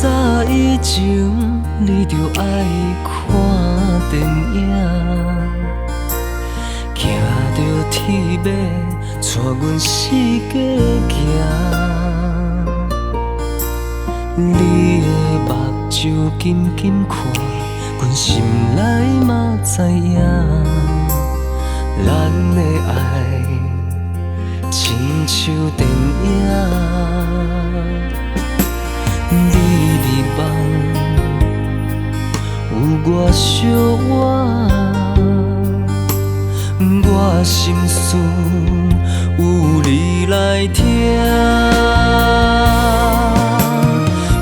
早以前，你就爱看电影，行着铁马，带阮四界行。你的目睭紧紧看，阮心内嘛知影，咱的爱亲像电影。你迷茫，有我相偎，我心事有你来听。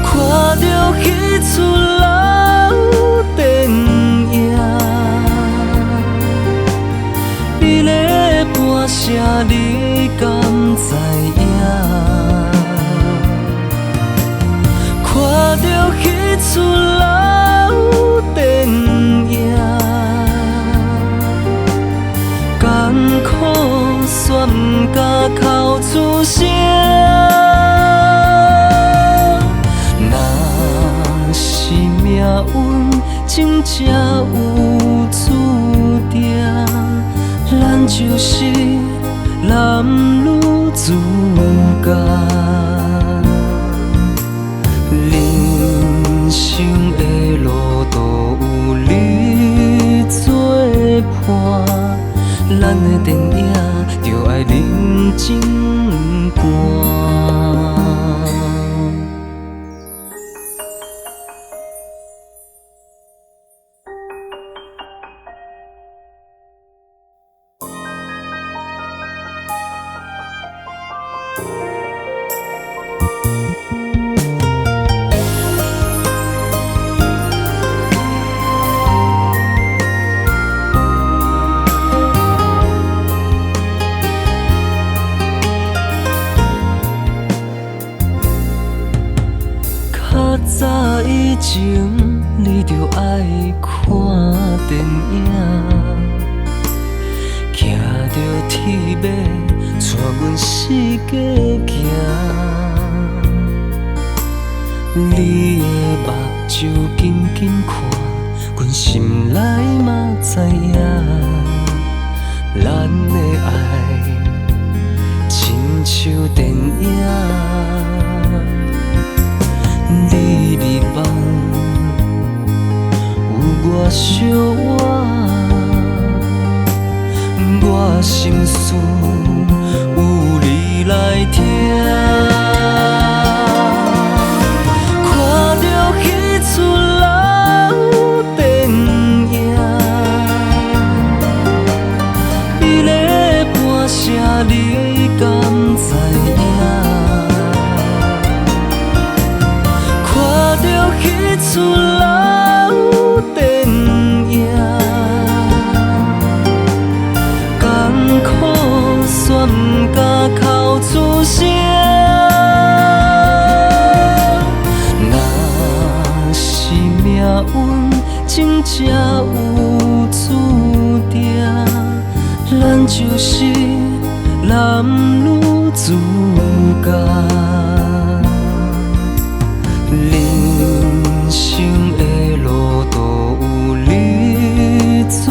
看着彼出老电影，你咧播啥，你敢知影？看着彼出老电影，艰苦却不敢哭出声。若是命运真正有注定，咱就是男女主角。人生的路途有你作伴，咱的电影就爱认真看。较早以前，你就爱看电影，行着铁马，带阮四界行。你的目睭紧紧看，阮心内嘛知影，咱的爱亲像电影。你迷茫，有我相偎，我心事有你来听。看着彼出老电影，你咧播啥，你敢知影？看着彼出老电影，艰苦却不敢哭出声。若是命运真正有注定，咱就是男女主角。人生的路途有你作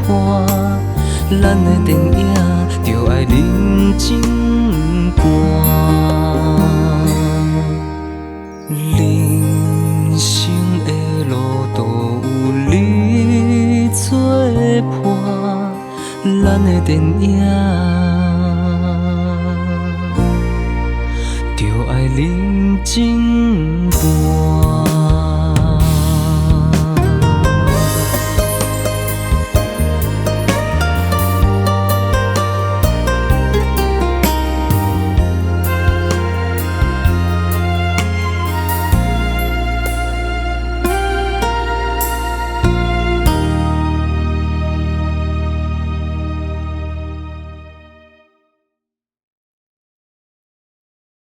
伴，咱的电影就爱认真看。人生的路途有你作伴，咱的电影。